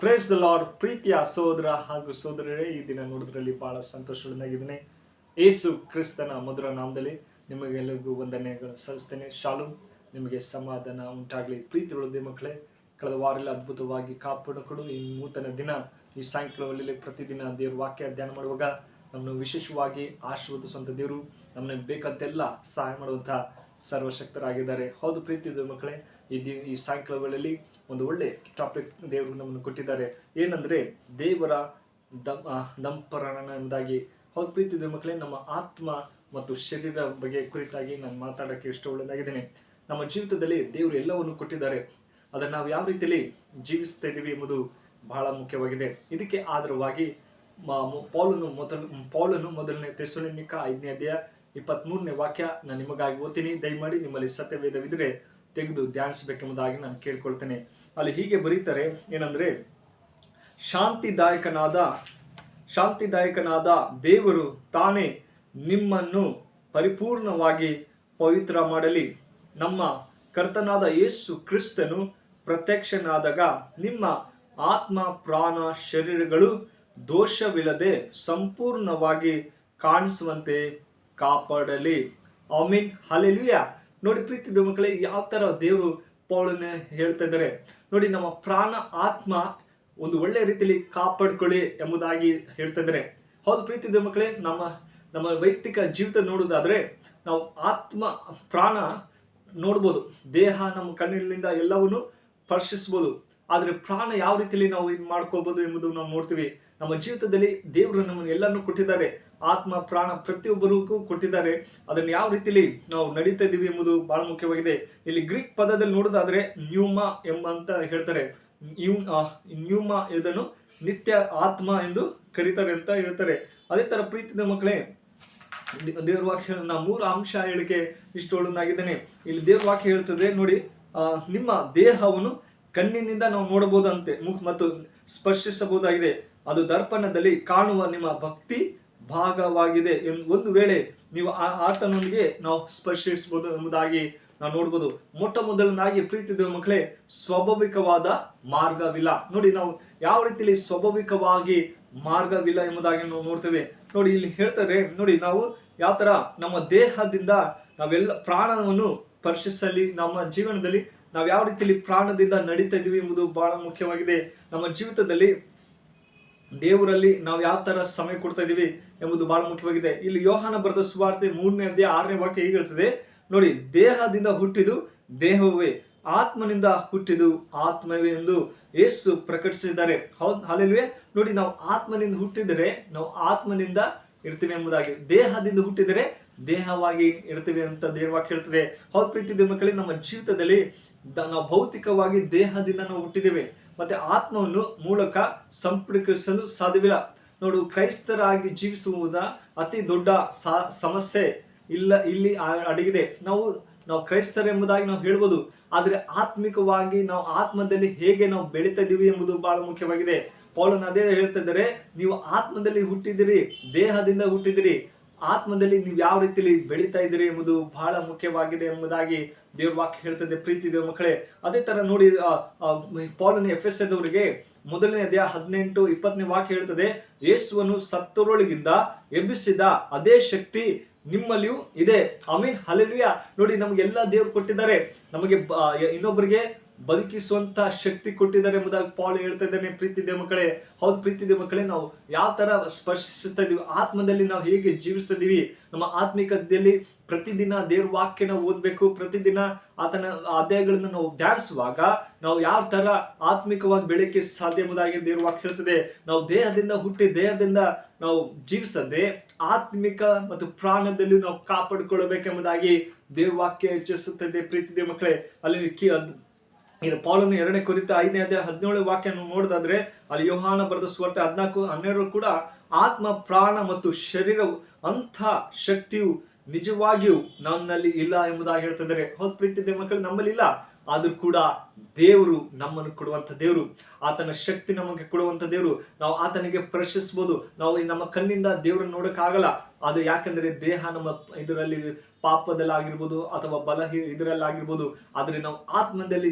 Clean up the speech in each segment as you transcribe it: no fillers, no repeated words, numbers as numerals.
Praise the lord. ಪ್ರೀತಿಯ ಸಹೋದರ ಹಾಗೂ ಸಹೋದರರೇ, ಈ ದಿನ ನೋಡೋದ್ರಲ್ಲಿ ಬಹಳ ಸಂತೋಷವಾಗಿದ್ದೇನೆ. ಯೇಸು ಕ್ರಿಸ್ತನ ಮಧುರ ನಾಮದಲ್ಲಿ ನಿಮಗೆಲ್ಲರಿಗೂ ವಂದನೆಗಳು ಸಲ್ಲಿಸ್ತೇನೆ. ಶಾಲೂಮ್, ನಿಮಗೆ ಸಮಾಧಾನ ಉಂಟಾಗಲಿ. ಪ್ರೀತಿ ಉಳಿದ ಮಕ್ಕಳೇ, ಕಳೆದ ವಾರದಲ್ಲಿ ಅದ್ಭುತವಾಗಿ ಕಾಪಾಡಿಕೊಂಡು ಈ ನೂತನ ದಿನ ಈ ಸಾಯಂಕಾಲದಲ್ಲಿ ಪ್ರತಿದಿನ ದೇವ್ರ ವಾಕ್ಯ ಧ್ಯಾನ ಮಾಡುವಾಗ ನಮ್ಮನ್ನು ವಿಶೇಷವಾಗಿ ಆಶೀರ್ವದಿಸುವಂಥ ದೇವರು ನಮ್ಮನ್ನು ಬೇಕಂತೆಲ್ಲ ಸಹಾಯ ಮಾಡುವಂಥ ಸರ್ವಶಕ್ತರಾಗಿದ್ದಾರೆ. ಹೌದು ಪ್ರೀತಿದ ಮಕ್ಕಳೇ, ಈ ಸಾಯಂಕಾಲಗಳಲ್ಲಿ ಒಂದು ಒಳ್ಳೆ ಟಾಪಿಕ್ ದೇವರು ನಮ್ಮನ್ನು ಕೊಟ್ಟಿದ್ದಾರೆ. ಏನಂದರೆ ದೇವರ ದಂಪರಣ ಎಂಬುದಾಗಿ. ಹೌದು ಪ್ರೀತಿದ ಮಕ್ಕಳೇ, ನಮ್ಮ ಆತ್ಮ ಮತ್ತು ಶರೀರ ಬಗ್ಗೆ ಕುರಿತಾಗಿ ನಾನು ಮಾತಾಡೋಕ್ಕೆ ಇಷ್ಟವುಳ್ಳದಾಗಿದ್ದೇನೆ. ನಮ್ಮ ಜೀವಿತದಲ್ಲಿ ದೇವರು ಎಲ್ಲವನ್ನು ಕೊಟ್ಟಿದ್ದಾರೆ. ಅದನ್ನು ನಾವು ಯಾವ ರೀತಿಯಲ್ಲಿ ಜೀವಿಸ್ತಾ ಇದ್ದೀವಿ ಎಂಬುದು ಬಹಳ ಮುಖ್ಯವಾಗಿದೆ. ಇದಕ್ಕೆ ಆಧಾರವಾಗಿ ಪೌಲನು ಮೊದಲನೇ ಥೆಸಲೋನಿಕ 5ನೇ ಅಧ್ಯಾಯ 23ನೇ ವಾಕ್ಯ ನಾನು ನಿಮಗಾಗಿ ಓದ್ತೀನಿ. ದಯಮಾಡಿ ನಿಮ್ಮಲ್ಲಿ ಸತ್ಯವೇದವಿದ್ದರೆ ತೆಗೆದು ಧ್ಯಾನಿಸಬೇಕೆಂಬುದಾಗಿ ನಾನು ಕೇಳ್ಕೊಳ್ತೇನೆ. ಅಲ್ಲಿ ಹೀಗೆ ಬರೀತಾರೆ, ಏನಂದ್ರೆ, ಶಾಂತಿದಾಯಕನಾದ ದೇವರು ತಾನೇ ನಿಮ್ಮನ್ನು ಪರಿಪೂರ್ಣವಾಗಿ ಪವಿತ್ರ ಮಾಡಲಿ. ನಮ್ಮ ಕರ್ತನಾದ ಯೇಸು ಕ್ರಿಸ್ತನು ಪ್ರತ್ಯಕ್ಷನಾದಾಗ ನಿಮ್ಮ ಆತ್ಮ ಪ್ರಾಣ ಶರೀರಗಳು ದೋಷವಿಲ್ಲದೆ ಸಂಪೂರ್ಣವಾಗಿ ಕಾಣಿಸುವಂತೆ ಕಾಪಾಡಲಿ. ಆಮೀನ್, ಹಲ್ಲೆಲೂಯಾ. ನೋಡಿ ಪ್ರೀತಿದ ಮಕ್ಕಳೇ, ಯಾವ ತರ ದೇವರು ಪೌಲನ ಹೇಳ್ತಾ ಇದ್ದಾರೆ ನೋಡಿ. ನಮ್ಮ ಪ್ರಾಣ ಆತ್ಮ ಒಂದು ಒಳ್ಳೆ ರೀತಿಯಲ್ಲಿ ಕಾಪಾಡ್ಕೊಳ್ಳಿ ಎಂಬುದಾಗಿ ಹೇಳ್ತಾ ಇದ್ದಾರೆ. ಹೌದು ಪ್ರೀತಿದ ಮಕ್ಕಳೇ, ನಮ್ಮ ವೈಯಕ್ತಿಕ ಜೀವಿತ ನೋಡುವುದಾದ್ರೆ ನಾವು ಆತ್ಮ ಪ್ರಾಣ ನೋಡ್ಬೋದು, ದೇಹ ನಮ್ಮ ಕಣ್ಣಿನಿಂದ ಎಲ್ಲವನ್ನು ಸ್ಪರ್ಶಿಸ್ಬೋದು. ಆದರೆ ಪ್ರಾಣ ಯಾವ ರೀತಿಯಲ್ಲಿ ನಾವು ಇದು ಮಾಡ್ಕೋಬಹುದು ಎಂಬುದು ನಾವು ನೋಡ್ತೀವಿ. ನಮ್ಮ ಜೀವಿತದಲ್ಲಿ ದೇವರು ನಮ್ಮನ್ನು ಎಲ್ಲಾನು ಕೊಟ್ಟಿದ್ದಾರೆ. ಆತ್ಮ ಪ್ರಾಣ ಪ್ರತಿಯೊಬ್ಬರಿಗೂ ಕೊಟ್ಟಿದ್ದಾರೆ. ಅದನ್ನು ಯಾವ ರೀತಿಯಲ್ಲಿ ನಾವು ನಡೀತಾ ಇದ್ದೀವಿ ಎಂಬುದು ಬಹಳ ಮುಖ್ಯವಾಗಿದೆ. ಇಲ್ಲಿ ಗ್ರೀಕ್ ಪದದಲ್ಲಿ ನೋಡೋದಾದ್ರೆ ನ್ಯೂಮಾ ಎಂಬಂತ ಹೇಳ್ತಾರೆ. ನ್ಯೂಮಾ ಇದನ್ನು ನಿತ್ಯ ಆತ್ಮ ಎಂದು ಕರೀತಾರೆ ಅಂತ ಹೇಳ್ತಾರೆ. ಅದೇ ತರ ಪ್ರೀತಿದ ಮಕ್ಕಳೇ, ದೇವ್ರ ವಾಕ್ಯ ನಾ 3 ಅಂಶ ಹೇಳಿಕೆ ಇಷ್ಟೊಳ್ಳನಾಗಿದ್ದೇನೆ. ಇಲ್ಲಿ ದೇವ್ರ ವಾಕ್ಯ ಹೇಳ್ತದೆ ನೋಡಿ, ನಿಮ್ಮ ದೇಹವನ್ನು ಕಣ್ಣಿನಿಂದ ನಾವು ನೋಡಬಹುದಂತೆ ಮತ್ತು ಸ್ಪರ್ಶಿಸಬಹುದಾಗಿದೆ. ಅದು ದರ್ಪಣದಲ್ಲಿ ಕಾಣುವ ನಿಮ್ಮ ಭಕ್ತಿ ಭಾಗವಾಗಿದೆ. ಒಂದು ವೇಳೆ ನೀವು ಆತನೊಂದಿಗೆ ನಾವು ಸ್ಪರ್ಶಿಸಬಹುದು ಎಂಬುದಾಗಿ ನಾವು ನೋಡ್ಬೋದು. ಮೊಟ್ಟ ಮೊದಲನಾಗಿ ಪ್ರೀತಿದ ಮಕ್ಕಳೇ, ಸ್ವಾಭಾವಿಕವಾದ ಮಾರ್ಗವಿಲ್ಲ. ನೋಡಿ, ನಾವು ಯಾವ ರೀತಿಯಲ್ಲಿ ಸ್ವಾಭಾವಿಕವಾಗಿ ಮಾರ್ಗವಿಲ್ಲ ಎಂಬುದಾಗಿ ನಾವು ನೋಡ್ತೇವೆ. ನೋಡಿ, ಇಲ್ಲಿ ಹೇಳ್ತಾರೆ ನೋಡಿ, ನಾವು ಯಾವ ತರ ನಮ್ಮ ದೇಹದಿಂದ ನಾವೆಲ್ಲ ಪ್ರಾಣವನ್ನು ಸ್ಪರ್ಶಿಸಲಿ. ನಮ್ಮ ಜೀವನದಲ್ಲಿ ನಾವು ಯಾವ ರೀತಿಯಲ್ಲಿ ಪ್ರಾಣದಿಂದ ನಡೀತಾ ಇದೀವಿ ಎಂಬುದು ಬಹಳ ಮುಖ್ಯವಾಗಿದೆ. ನಮ್ಮ ಜೀವಿತದಲ್ಲಿ ದೇವರಲ್ಲಿ ನಾವು ಯಾವ ತರ ಸಮಯ ಕೊಡ್ತಾ ಇದೀವಿ ಎಂಬುದು ಬಹಳ ಮುಖ್ಯವಾಗಿದೆ. ಇಲ್ಲಿ ಯೋಹಾನ ಬರೆದ ಸುವಾರ್ತೆ 3ನೇ ಅಧ್ಯಾಯ 6ನೇ ವಾಕ್ಯ ಹೀಗೆ ಹೇಳ್ತದೆ ನೋಡಿ, ದೇಹದಿಂದ ಹುಟ್ಟಿದು ದೇಹವೇ, ಆತ್ಮನಿಂದ ಹುಟ್ಟಿದು ಆತ್ಮವೇ ಎಂದು ಯೇಸು ಪ್ರಕಟಿಸಿದ್ದಾರೆ. ಹೌದು, ಹಲ್ಲೆಲೂಯಾ. ನೋಡಿ, ನಾವು ಆತ್ಮನಿಂದ ಹುಟ್ಟಿದರೆ ನಾವು ಆತ್ಮನಿಂದ ಇರ್ತೀವಿ ಎಂಬುದಾಗಿ, ದೇಹದಿಂದ ಹುಟ್ಟಿದರೆ ದೇಹವಾಗಿ ಇರ್ತೀವಿ ಅಂತ ದೇವವಾಕ್ಯ ಹೇಳ್ತದೆ. ಹೌದು ಪ್ರೀತಿದ ಮಕ್ಕಳೇ, ನಮ್ಮ ಜೀವಿತದಲ್ಲಿ ನಾವು ಭೌತಿಕವಾಗಿ ದೇಹದಿಂದ ನಾವು ಹುಟ್ಟಿದ್ದೇವೆ, ಮತ್ತೆ ಆತ್ಮವನ್ನು ಮೂಲಕ ಸಂಪರ್ಕಿಸಲು ಸಾಧ್ಯವಿಲ್ಲ. ನೋಡು, ಕ್ರೈಸ್ತರಾಗಿ ಜೀವಿಸುವುದ ಅತಿ ದೊಡ್ಡ ಸಮಸ್ಯೆ ಇಲ್ಲಿ ಅಡಗಿದೆ. ನಾವು ಕ್ರೈಸ್ತರೆಂಬುದಾಗಿ ನಾವು ಹೇಳ್ಬೋದು, ಆದ್ರೆ ಆತ್ಮಿಕವಾಗಿ ನಾವು ಆತ್ಮದಲ್ಲಿ ಹೇಗೆ ನಾವು ಬೆಳೀತಾ ಇದೀವಿ ಎಂಬುದು ಬಹಳ ಮುಖ್ಯವಾಗಿದೆ. ಪೌಲನು ಅದೇ ಹೇಳ್ತಾ ಇದ್ದಾರೆ, ನೀವು ಆತ್ಮದಲ್ಲಿ ಹುಟ್ಟಿದಿರಿ, ದೇಹದಿಂದ ಹುಟ್ಟಿದಿರಿ, ಆತ್ಮದಲ್ಲಿ ನೀವು ಯಾವ ರೀತಿಯಲ್ಲಿ ಬೆಳೀತಾ ಇದ್ದೀರಿ ಎಂಬುದು ಬಹಳ ಮುಖ್ಯವಾಗಿದೆ ಎಂಬುದಾಗಿ ದೇವ್ರ ವಾಕ್ಯ ಹೇಳ್ತದೆ. ಪ್ರೀತಿ ದೇವ ಮಕ್ಕಳೇ, ಅದೇ ತರ ನೋಡಿ, ಪೌಲನು ಎಫೆಸದವರಿಗೆ 1ನೇ ಅಧ್ಯಾಯ 18-20ನೇ ವಾಕ್ಯ ಹೇಳ್ತದೆ, ಯೇಸುವನ್ನು ಸತ್ತರೊಳಗಿಂದ ಎಬ್ಬಿಸಿದ ಅದೇ ಶಕ್ತಿ ನಿಮ್ಮಲ್ಲಿಯೂ ಇದೆ. ಆಮೀನ್, ಹಲ್ಲೆಲೂಯಾ. ನೋಡಿ, ನಮಗೆಲ್ಲ ದೇವ್ರು ಕೊಟ್ಟಿದ್ದಾರೆ. ನಮಗೆ ಇನ್ನೊಬ್ಬರಿಗೆ ಬದುಕಿಸುವಂತ ಶಕ್ತಿ ಕೊಟ್ಟಿದ್ದಾರೆ ಎಂಬುದಾಗಿ ಪೌಲ್ ಹೇಳ್ತಾ ಇದ್ದಾನೆ. ಪ್ರೀತಿದೆ ಮಕ್ಕಳೇ, ಹೌದು ಪ್ರೀತಿದೆ ಮಕ್ಕಳೇ, ನಾವು ಯಾವ ತರ ಸ್ಪರ್ಶಿಸ್ತಾ ಇದೀವಿ, ಆತ್ಮದಲ್ಲಿ ನಾವು ಹೇಗೆ ಜೀವಿಸ್ತಾ ಇದೀವಿ, ನಮ್ಮ ಆತ್ಮಿಕತೆಯಲ್ಲಿ ಪ್ರತಿದಿನ ದೇವ್ರ ವಾಕ್ಯನ ಓದ್ಬೇಕು. ಪ್ರತಿದಿನ ಆತನ ಅಧ್ಯಾಯಗಳನ್ನು ನಾವು ಧ್ಯಾನಿಸುವಾಗ ನಾವು ಯಾವ ತರ ಆತ್ಮಿಕವಾಗಿ ಬೆಳಕ್ಕೆ ಸಾಧ್ಯ ಎಂಬುದಾಗಿ ದೇವ್ರ ವಾಕ್ಯ ಹೇಳ್ತದೆ. ನಾವು ದೇಹದಿಂದ ಹುಟ್ಟಿ ದೇಹದಿಂದ ನಾವು ಜೀವಿಸದೆ ಆತ್ಮಿಕ ಮತ್ತು ಪ್ರಾಣದಲ್ಲಿ ನಾವು ಕಾಪಾಡಿಕೊಳ್ಳಬೇಕೆಂಬುದಾಗಿ ದೇವ್ರ ವಾಕ್ಯ ಹೆಚ್ಚಿಸುತ್ತದೆ. ಪ್ರೀತಿದೆ ಮಕ್ಕಳೇ, ಅಲ್ಲಿ ಪೌಲನು 2ನೇ ಕೊರಿಂಥ 5ನೇ ಅಧ್ಯಾಯ 17ನೇ ವಾಕ್ಯ ನೋಡೋದಾದ್ರೆ, ಅಲ್ಲಿ ಯೋಹಾನ ಬರೆದ ಸುವಾರ್ತೆ 14-12 ಕೂಡ ಆತ್ಮ ಪ್ರಾಣ ಮತ್ತು ಶರೀರ ಅಂಥ ಶಕ್ತಿಯು ನಿಜವಾಗಿಯೂ ನನ್ನಲ್ಲಿ ಇಲ್ಲ ಎಂಬುದಾಗಿ ಹೇಳ್ತಿದ್ದಾರೆ. ಹೌದು ಪ್ರೀತಿದೆ ಮಕ್ಕಳು, ನಮ್ಮಲ್ಲಿ ಇಲ್ಲ. ಆದ್ರೂ ಕೂಡ ದೇವರು ನಮ್ಮನ್ನು ಕೊಡುವಂತ ದೇವರು, ಆತನ ಶಕ್ತಿ ನಮಗೆ ಕೊಡುವಂತ ದೇವರು. ನಾವು ಆತನಿಗೆ ಪ್ರಶ್ನಿಸಬಹುದು. ನಾವು ನಮ್ಮ ಕಣ್ಣಿಂದ ದೇವರನ್ನು ನೋಡಕ್ಕಾಗಲ್ಲ. ಅದು ಯಾಕಂದ್ರೆ ದೇಹ ನಮ್ಮ ಇದರಲ್ಲಿ ಪಾಪದಲ್ಲಾಗಿರ್ಬೋದು ಅಥವಾ ಇದರಲ್ಲಾಗಿರ್ಬೋದು. ಆದ್ರೆ ನಾವು ಆತ್ಮದಲ್ಲಿ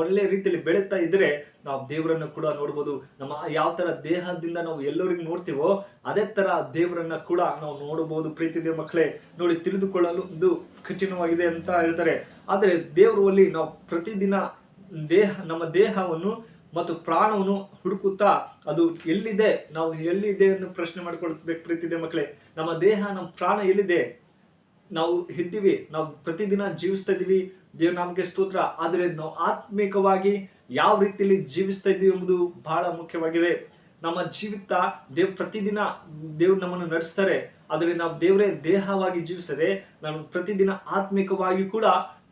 ಒಳ್ಳೆ ರೀತಿಯಲ್ಲಿ ಬೆಳೀತಾ ಇದ್ರೆ ನಾವು ದೇವರನ್ನು ಕೂಡ ನೋಡ್ಬೋದು. ನಮ್ಮ ಯಾವ ತರ ದೇಹದಿಂದ ನಾವು ಎಲ್ಲರಿಗೂ ನೋಡ್ತೀವೋ ಅದೇ ತರ ದೇವರನ್ನ ಕೂಡ ನಾವು ನೋಡಬಹುದು. ಪ್ರೀತಿ ದೇವ ಮಕ್ಕಳೇ, ನೋಡಿ, ತಿಳಿದುಕೊಳ್ಳಲು ಇದು ಕಠಿಣವಾಗಿದೆ ಅಂತ ಹೇಳ್ತಾರೆ. ಆದ್ರೆ ದೇವರಲ್ಲಿ ನಾವು ಪ್ರತಿದಿನ ನಮ್ಮ ದೇಹವನ್ನು ಮತ್ತು ಪ್ರಾಣವನ್ನು ಹುಡುಕುತ್ತಾ ಅದು ಎಲ್ಲಿದೆ, ನಾವು ಎಲ್ಲಿದೆ ಎಂದು ಪ್ರಶ್ನೆ ಮಾಡ್ಕೊಳ್ಬೇಕು. ಪ್ರೀತಿದೆ ಮಕ್ಕಳೇ, ನಮ್ಮ ದೇಹ, ನಮ್ಮ ಪ್ರಾಣ ಎಲ್ಲಿದೆ? ನಾವು ಇದ್ದೀವಿ, ನಾವು ಪ್ರತಿದಿನ ಜೀವಿಸ್ತಾ ಇದ್ದೀವಿ, ದೇವ್ರ ನಾಮಕ್ಕೆ ಸ್ತೋತ್ರ. ಆದ್ರೆ ನಾವು ಆತ್ಮಿಕವಾಗಿ ಯಾವ ರೀತಿಯಲ್ಲಿ ಜೀವಿಸ್ತಾ ಇದ್ದೀವಿ ಎಂಬುದು ಬಹಳ ಮುಖ್ಯವಾಗಿದೆ. ನಮ್ಮ ಜೀವಿತ ಪ್ರತಿದಿನ ದೇವ್ರು ನಮ್ಮನ್ನು ನಡೆಸ್ತಾರೆ. ಆದ್ರೆ ನಾವು ದೇವರೇ ದೇಹವಾಗಿ ಜೀವಿಸದೆ ನಾವು ಪ್ರತಿದಿನ ಆತ್ಮಿಕವಾಗಿ ಕೂಡ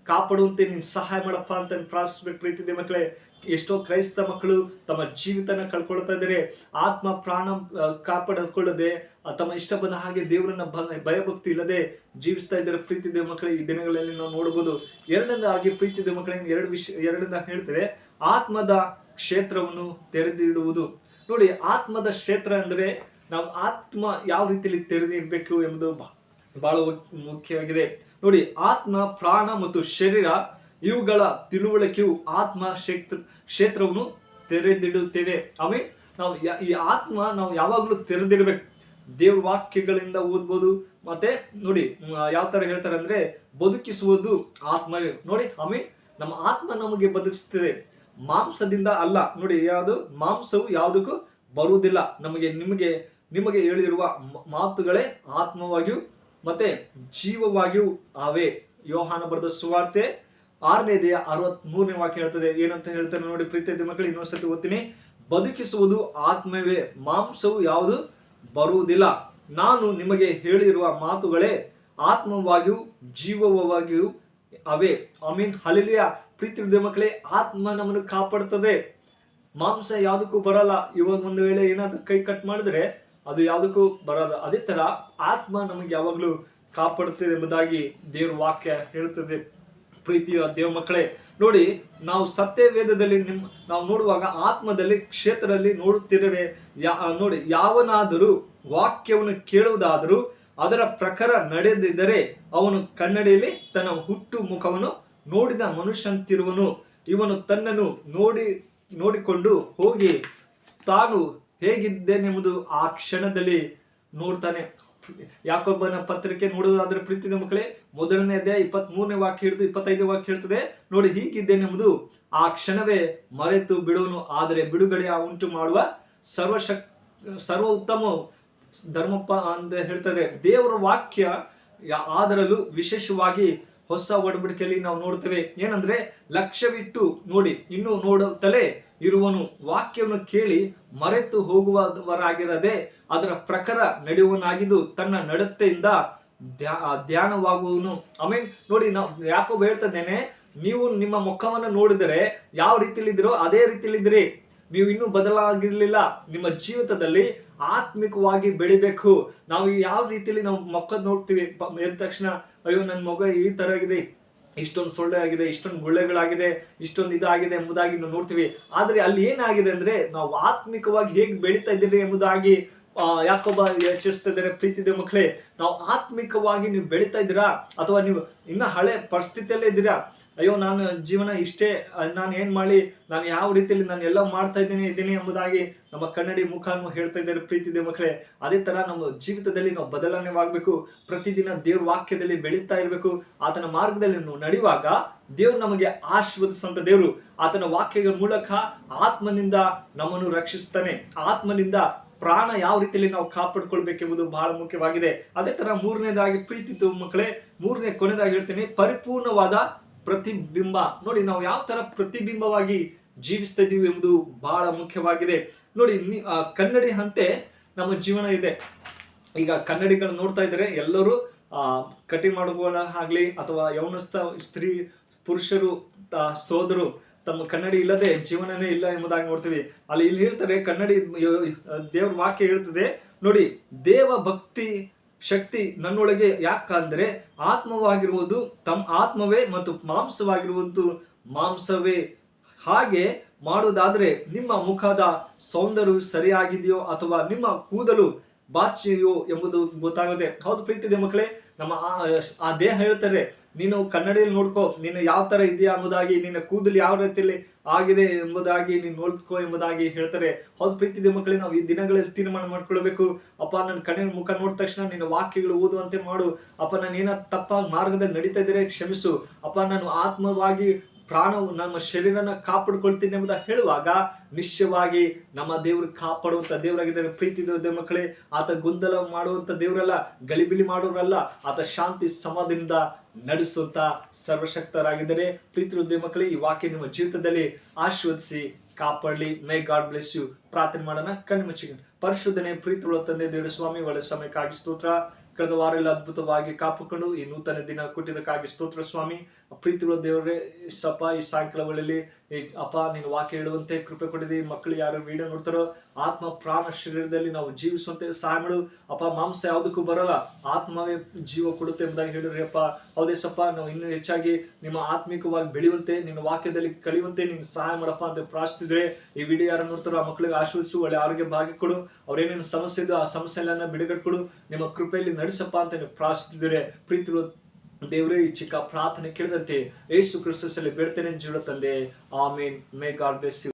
ಕಾಪಾಡುವಂತೆ ನೀನು ಸಹಾಯ ಮಾಡಪ್ಪ ಅಂತ ಪ್ರಾರ್ಥಿಸ್ಬೇಕು. ಪ್ರೀತಿದೆ ಮಕ್ಕಳೇ, ಎಷ್ಟೋ ಕ್ರೈಸ್ತ ಮಕ್ಕಳು ತಮ್ಮ ಜೀವಿತನ ಕಳ್ಕೊಳ್ತಾ ಇದ್ದಾರೆ. ಆತ್ಮ ಪ್ರಾಣ ಕಾಪಾಡಿಕೊಳ್ಳದೆ ತಮ್ಮ ಇಷ್ಟ ಬಂದ ಹಾಗೆ ದೇವರನ್ನ ಭಯಭಕ್ತಿ ಇಲ್ಲದೆ ಜೀವಿಸ್ತಾ ಇದ್ದಾರೆ. ಪ್ರೀತಿದೆ ಮಕ್ಕಳೇ, ಈ ದಿನಗಳಲ್ಲಿ ನಾವು ನೋಡಬಹುದು. ಎರಡನೇದಾಗಿ ಪ್ರೀತಿದೆ ಮಕ್ಕಳೇ, ಎರಡನೇದ ಹೇಳ್ತಾರೆ, ಆತ್ಮದ ಕ್ಷೇತ್ರವನ್ನು ತೆರೆದಿಡುವುದು. ನೋಡಿ, ಆತ್ಮದ ಕ್ಷೇತ್ರ ಅಂದ್ರೆ ನಾವು ಆತ್ಮ ಯಾವ ರೀತಿಯಲ್ಲಿ ತೆರೆದಿಡ್ಬೇಕು ಎಂಬುದು ಬಹಳ ಮುಖ್ಯವಾಗಿದೆ. ನೋಡಿ, ಆತ್ಮ, ಪ್ರಾಣ ಮತ್ತು ಶರೀರ ಇವುಗಳ ತಿಳುವಳಿಕೆಯು ಆತ್ಮ ಕ್ಷೇತ್ರವನ್ನು ತೆರೆದಿಡುತ್ತೇವೆ. ಆಮೇಲೆ ನಾವು ಈ ಆತ್ಮ ನಾವು ಯಾವಾಗಲೂ ತೆರೆದಿಡ್ಬೇಕು. ದೇವ್ರ ವಾಕ್ಯಗಳಿಂದ ಓದ್ಬೋದು. ಮತ್ತೆ ನೋಡಿ ಯಾವ ತರ ಹೇಳ್ತಾರೆ ಅಂದ್ರೆ, ಬದುಕಿಸುವುದು ಆತ್ಮವೇ. ನೋಡಿ, ಆಮೇಲೆ ನಮ್ಮ ಆತ್ಮ ನಮಗೆ ಬದುಕಿಸ್ತದೆ, ಮಾಂಸದಿಂದ ಅಲ್ಲ. ನೋಡಿ, ಯಾವುದು ಮಾಂಸವು ಯಾವುದಕ್ಕೂ ಬರುವುದಿಲ್ಲ. ನಿಮಗೆ ಹೇಳಿರುವ ಮಾತುಗಳೇ ಆತ್ಮವಾಗಿಯೂ ಮತ್ತೆ ಜೀವವಾಗಿಯೂ ಅವೇ. ಯೋಹಾನ ಬರೆದ ಸುವಾರ್ತೆ 6:63 ವಾಕ್ಯ ಹೇಳ್ತದೆ. ಏನಂತ ಹೇಳ್ತಾರೆ ನೋಡಿ ಪ್ರೀತಿಯ ಮಕ್ಕಳು, ಇನ್ನೊಂದ್ಸತಿ ಓದ್ತೀನಿ. ಬದುಕಿಸುವುದು ಆತ್ಮವೇ, ಮಾಂಸವು ಯಾವುದು ಬರುವುದಿಲ್ಲ. ನಾನು ನಿಮಗೆ ಹೇಳಿರುವ ಮಾತುಗಳೇ ಆತ್ಮವಾಗಿಯೂ ಜೀವವಾಗಿಯೂ ಅವೇ. ಆಮೀನ್, ಹಲ್ಲೆಲೂಯಾ. ಪ್ರೀತಿಯ ಮಕ್ಕಳೇ, ಆತ್ಮ ನಮ್ಮನ್ನು ಕಾಪಾಡುತ್ತದೆ, ಮಾಂಸ ಯಾವುದಕ್ಕೂ ಬರಲ್ಲ. ಇವಾಗ ಒಂದು ವೇಳೆ ಏನಾದ್ರೂ ಕೈ ಕಟ್ ಮಾಡಿದ್ರೆ ಅದು ಯಾವುದಕ್ಕೂ ಬರಲ್ಲ. ಅದೇ ತರ ಆತ್ಮ ನಮಗೆ ಯಾವಾಗಲೂ ಕಾಪಾಡುತ್ತದೆ ಎಂಬುದಾಗಿ ದೇವರ ವಾಕ್ಯ ಹೇಳುತ್ತದೆ. ಪ್ರೀತಿಯ ದೇವ ಮಕ್ಕಳೇ, ನೋಡಿ, ನಾವು ಸತ್ಯವೇದದಲ್ಲಿ ನಾವು ನೋಡುವಾಗ ಆತ್ಮದಲ್ಲಿ ಕ್ಷೇತ್ರದಲ್ಲಿ ನೋಡುತ್ತಿರುವೆ. ನೋಡಿ, ಯಾವನಾದರೂ ವಾಕ್ಯವನ್ನು ಕೇಳುವುದಾದರೂ ಅದರ ಪ್ರಕಾರ ನಡೆದಿದ್ದರೆ ಅವನು ಕನ್ನಡಿಯಲ್ಲಿ ತನ್ನ ಹುಟ್ಟು ಮುಖವನ್ನು ನೋಡಿದ ಮನುಷ್ಯಂತಿರುವನು. ಇವನು ತನ್ನನ್ನು ನೋಡಿಕೊಂಡು ಹೋಗಿ ತಾನು ಹೇಗಿದ್ದೇನೆಂಬುದು ಆ ಕ್ಷಣದಲ್ಲಿ ನೋಡ್ತಾನೆ. ಯಾಕೋಬನ ಪತ್ರಿಕೆ ನೋಡೋದಾದ್ರೆ ಪ್ರೀತಿಯ ಮಕ್ಕಳೇ, 1ನೇ ಅಧ್ಯಾಯ 23ನೇ ವಾಕ್ಯ ಹಿಡಿದು 25ನೇ ವಾಕ್ಯ ಹೇಳ್ತದೆ. ನೋಡಿ, ಹೀಗಿದ್ದೇನೆಂಬುದು ಆ ಕ್ಷಣವೇ ಮರೆತು ಬಿಡುವನು. ಆದರೆ ಬಿಡುಗಡೆಯ ಉಂಟು ಮಾಡುವ ಸರ್ವ ಉತ್ತಮ ಧರ್ಮಪ್ಪ ಅಂತ ಹೇಳ್ತದೆ ದೇವರ ವಾಕ್ಯ. ಅದರಲ್ಲೂ ವಿಶೇಷವಾಗಿ ಹೊಸ ಒಡಂಬಡಿಕೆಯಲ್ಲಿ ನಾವು ನೋಡ್ತೇವೆ ಏನಂದ್ರೆ, ಲಕ್ಷ್ಯವಿಟ್ಟು ನೋಡಿ ಇನ್ನೂ ನೋಡುತ್ತಲೇ ಇರುವನು, ವಾಕ್ಯವನ್ನು ಕೇಳಿ ಮರೆತು ಹೋಗುವವರಾಗಿರದೆ ಅದರ ಪ್ರಕಾರ ನಡೆಯುವನಾಗಿದ್ದು ತನ್ನ ನಡತೆಯಿಂದ ಧ್ಯಾನವಾಗುವನು. ಆಮೇಲೆ ನೋಡಿ, ನಾವು ಯಾಕೋ ಹೇಳ್ತಿದ್ದೇನೆ, ನೀವು ನಿಮ್ಮ ಮುಖವನ್ನು ನೋಡಿದರೆ ಯಾವ ರೀತಿಯಲ್ಲಿದ್ದೀರೋ ಅದೇ ರೀತಿಯಲ್ಲಿದ್ದೀರಿ. ನೀವು ಇನ್ನೂ ಬದಲಾಗಿರ್ಲಿಲ್ಲ. ನಿಮ್ಮ ಜೀವಿತದಲ್ಲಿ ಆತ್ಮಿಕವಾಗಿ ಬೆಳಿಬೇಕು. ನಾವು ಯಾವ ರೀತಿಯಲ್ಲಿ ನಾವು ಮುಖ ನೋಡ್ತೀವಿ ಎದ್ದ ತಕ್ಷಣ, ಅಯ್ಯೋ ನನ್ನ ಮುಖ ಈ ತರ ಆಗಿದೆ, ಇಷ್ಟೊಂದು ಸೊಳ್ಳೆ ಆಗಿದೆ, ಇಷ್ಟೊಂದು ಗುಳ್ಳೆಗಳಾಗಿದೆ, ಇಷ್ಟೊಂದು ಇದಾಗಿದೆ ಎಂಬುದಾಗಿ ನಾವು ನೋಡ್ತೀವಿ. ಆದ್ರೆ ಅಲ್ಲಿ ಏನಾಗಿದೆ ಅಂದ್ರೆ, ನಾವು ಆತ್ಮಿಕವಾಗಿ ಹೇಗೆ ಬೆಳೀತಾ ಇದ್ದೀರಿ ಎಂಬುದಾಗಿ ಯಾಕೊಬ್ಬ ಯೋಚಿಸ್ತಿದ್ದಾರೆ. ಪ್ರೀತಿದೆ ಮಕ್ಕಳೇ, ನಾವು ಆತ್ಮಿಕವಾಗಿ ನೀವು ಬೆಳೀತಾ ಇದ್ದೀರಾ ಅಥವಾ ನೀವು ಇನ್ನ ಹಳೆ ಪರಿಸ್ಥಿತಿಯಲ್ಲೇ ಇದ್ದೀರಾ? ಅಯ್ಯೋ ನಾನು ಜೀವನ ಇಷ್ಟೇ, ನಾನು ಏನ್ ಮಾಡಿ, ನಾನು ಯಾವ ರೀತಿಯಲ್ಲಿ ನಾನು ಎಲ್ಲ ಮಾಡ್ತಾ ಇದ್ದೀನಿ ಎಂಬುದಾಗಿ ನಮ್ಮ ಕನ್ನಡಿ ಮುಖಾನು ಹೇಳ್ತಾ ಇದ್ದಾರೆ. ಪ್ರೀತಿದೆ ಮಕ್ಕಳೇ, ಅದೇ ತರ ನಮ್ಮ ಜೀವಿತದಲ್ಲಿ ನಾವು ಬದಲಾವಣೆವಾಗಬೇಕು. ಪ್ರತಿದಿನ ದೇವ್ರ ವಾಕ್ಯದಲ್ಲಿ ಬೆಳೀತಾ ಇರಬೇಕು. ಆತನ ಮಾರ್ಗದಲ್ಲಿ ನಾವು ನಡೆಯುವಾಗ ದೇವ್ರು ನಮಗೆ ಆಶೀರ್ವದಿಸುವಂತ ದೇವರು. ಆತನ ವಾಕ್ಯಗಳ ಮೂಲಕ ಆತ್ಮನಿಂದ ನಮ್ಮನ್ನು ರಕ್ಷಿಸ್ತಾನೆ. ಆತ್ಮನಿಂದ ಪ್ರಾಣ ಯಾವ ರೀತಿಯಲ್ಲಿ ನಾವು ಕಾಪಾಡ್ಕೊಳ್ಬೇಕೆಂಬುದು ಬಹಳ ಮುಖ್ಯವಾಗಿದೆ. ಅದೇ ತರ ಮೂರನೇದಾಗಿ ಪ್ರೀತಿತ್ತು ಮಕ್ಕಳೇ, ಕೊನೆಯದಾಗಿ ಹೇಳ್ತೇನೆ, ಪರಿಪೂರ್ಣವಾದ ಪ್ರತಿಬಿಂಬ. ನೋಡಿ, ನಾವು ಯಾವ ತರ ಪ್ರತಿಬಿಂಬವಾಗಿ ಜೀವಿಸ್ತಾ ಇದೀವಿ ಎಂಬುದು ಬಹಳ ಮುಖ್ಯವಾಗಿದೆ. ನೋಡಿ, ಕನ್ನಡಿ ಅಂತೆ ನಮ್ಮ ಜೀವನ ಇದೆ. ಈಗ ಕನ್ನಡಿಗಳನ್ನ ನೋಡ್ತಾ ಇದ್ದಾರೆ ಎಲ್ಲರೂ, ಕಟಿಂಗ್ ಮಾಡುವ ಆಗ್ಲಿ ಅಥವಾ ಯೌನಸ್ಥ ಸ್ತ್ರೀ ಪುರುಷರು ಸೋದರು ತಮ್ಮ ಕನ್ನಡಿ ಇಲ್ಲದೆ ಜೀವನನೇ ಇಲ್ಲ ಎಂಬುದಾಗಿ ನೋಡ್ತೀವಿ. ಇಲ್ಲಿ ಹೇಳ್ತಾರೆ, ಕನ್ನಡಿ ದೇವ್ರ ವಾಕ್ಯ ಹೇಳ್ತದೆ ನೋಡಿ, ದೇವ ಭಕ್ತಿ ಶಕ್ತಿ ನನ್ನೊಳಗೆ ಯಾಕಂದ್ರೆ ಆತ್ಮವಾಗಿರುವುದು ಆತ್ಮವೇ ಮತ್ತು ಮಾಂಸವಾಗಿರುವುದು ಮಾಂಸವೇ. ಹಾಗೆ ಮಾಡುವುದಾದ್ರೆ ನಿಮ್ಮ ಮುಖದ ಸೌಂದರ್ಯ ಸರಿಯಾಗಿದೆಯೋ ಅಥವಾ ನಿಮ್ಮ ಕೂದಲು ಬಾಚಿಯೋ ಎಂಬುದು ಗೊತ್ತಾಗುತ್ತೆ. ಹೌದು ಪ್ರೀತಿದೆ ಮಕ್ಕಳೇ, ನಮ್ಮ ಆ ದೇಹ ಹೇಳ್ತಾರೆ ನೀನು ಕನ್ನಡಿಯಲ್ಲಿ ನೋಡ್ಕೋ ನೀನು ಯಾವ ತರ ಇದೆಯಾ ಎಂಬುದಾಗಿ, ನಿನ್ನ ಕೂದಲು ಯಾವ ರೀತಿಯಲ್ಲಿ ಆಗಿದೆ ಎಂಬುದಾಗಿ ನೀನು ನೋಡ್ಕೋ ಎಂಬುದಾಗಿ ಹೇಳ್ತಾರೆ. ಹೌದು ಪ್ರೀತಿದೆ ಮಕ್ಕಳೇ, ನಾವು ಈ ದಿನಗಳಲ್ಲಿ ತೀರ್ಮಾನ ಮಾಡ್ಕೊಳ್ಬೇಕು. ಅಪ್ಪ ನನ್ನ ಕಣ್ಣಿನ ಮುಖ ನೋಡಿದ ತಕ್ಷಣ ನಿನ್ನ ವಾಕ್ಯಗಳು ಓದುವಂತೆ ಮಾಡು. ಅಪ್ಪ ನಾನು ಏನ ತಪ್ಪಾಗಿ ಮಾರ್ಗದಲ್ಲಿ ನಡೀತಾ ಇದ್ದರೆ ಕ್ಷಮಿಸು. ಅಪ್ಪ ನಾನು ಆತ್ಮವಾಗಿ ಪ್ರಾಣವು ನಮ್ಮ ಶರೀರನ ಕಾಪಾಡ್ಕೊಳ್ತೀನಿ ಎಂಬುದ ಹೇಳುವಾಗ ನಿಶ್ಚಯವಾಗಿ ನಮ್ಮ ದೇವರು ಕಾಪಾಡುವಂತ ದೇವರಾಗಿದ್ದಾರೆ. ಪ್ರೀತಿ ಮಕ್ಕಳೇ, ಆತ ಗೊಂದಲ ಮಾಡುವಂತ ದೇವರಲ್ಲ, ಗಲಿಬಿಲಿ ಮಾಡೋರಲ್ಲ, ಆತ ಶಾಂತಿ ಸಮಾಧಾನದಿಂದ ನಡೆಸುವಂತ ಸರ್ವಶಕ್ತರಾಗಿದ್ದಾರೆ. ಪ್ರೀತಿ ಮಕ್ಕಳೇ, ಈ ವಾಕ್ಯ ನಿಮ್ಮ ಜೀವಿತದಲ್ಲಿ ಆಶೀರ್ವದಿಸಿ ಕಾಪಾಡಲಿ. May God bless you. ಪ್ರಾರ್ಥನೆ ಮಾಡೋಣ, ಕಣ್ಣು ಮುಚ್ಚಿಕೊಂಡು. ಪರಿಶುದ್ಧನೆ ಪ್ರೀತಿಯುಳ್ಳ ತಂದೆ ದೇವರ ಸ್ವಾಮಿ, ಒಳ್ಳೆ ಸಮಯಕ್ಕಾಗಿ ಸ್ತೋತ್ರ. ಕಳೆದ ವಾರ ಎಲ್ಲ ಅದ್ಭುತವಾಗಿ ಕಾಪಾಡಿಕೊಂಡು ಈ ನೂತನ ದಿನ ಕೊಟ್ಟಿದ್ದಕ್ಕಾಗಿ ಸ್ತೋತ್ರ ಸ್ವಾಮಿ. ಪ್ರೀತಿಗಳ ದೇವರೇ ಸಪ ಈ ಸಾಯಂಕಾಲ ವೇಳೆಯಲ್ಲಿ ಅಪ್ಪ ನೀನು ವಾಕ್ಯ ಹೇಳುವಂತೆ ಕೃಪೆ ಕೊಟ್ಟಿದೆ. ಮಕ್ಕಳು ಯಾರು ವಿಡಿಯೋ ನೋಡ್ತಾರೋ ಆತ್ಮ ಪ್ರಾಣ ಶರೀರದಲ್ಲಿ ನಾವು ಜೀವಿಸುವಂತೆ ಸಹಾಯ ಮಾಡು ಅಪ್ಪ. ಮಾಂಸ ಯಾವುದಕ್ಕೂ ಬರಲ್ಲ, ಆತ್ಮವೇ ಜೀವ ಕೊಡುತ್ತೆ ಎಂಬುದಾಗಿ ಹೇಳಿದ್ರಿ ಅಪ್ಪ. ಹೌದೇ ಸಪ್ಪ, ನಾವು ಇನ್ನೂ ಹೆಚ್ಚಾಗಿ ನಿಮ್ಮ ಆತ್ಮಿಕವಾಗಿ ಬೆಳೆಯುವಂತೆ, ನಿನ್ನ ವಾಕ್ಯದಲ್ಲಿ ಕಲಿಯುವಂತೆ ನೀನು ಸಹಾಯ ಮಾಡಪ್ಪ ಅಂತ ಪ್ರಾರ್ಥಿಸಿದ್ರೆ. ಈ ವಿಡಿಯೋ ಯಾರು ನೋಡ್ತಾರೋ ಆ ಮಕ್ಕಳಿಗೆ ಆಶೀರ್ವಿಸು, ಒಳ್ಳೆ ಆರೋಗ್ಯ ಭಾಗ್ಯ ಕೊಡು. ಅವ್ರೇನೇನು ಸಮಸ್ಯೆ ಇದೋ ಆ ಸಮಸ್ಯೆಗಳನ್ನ ಬಿಡುಗಡೆ ನಿಮ್ಮ ಕೃಪೆಯಲ್ಲಿ ನಡೆಸಪ್ಪ ಅಂತ ನೀವು ಪ್ರಾರ್ಥಿಸಿದರೆ. ಪ್ರೀತಿ ದೇವರೇ, ಈ ಚಿಕ್ಕ ಪ್ರಾರ್ಥನೆ ಕೇಳಿದಂತೆ ಯೇಸು ಕ್ರಿಸ್ತನಲ್ಲಿ ಬೇಡ್ತೇನೆ ಜೀವ ತಂದೆ, ಆಮೇನ್. May God bless you.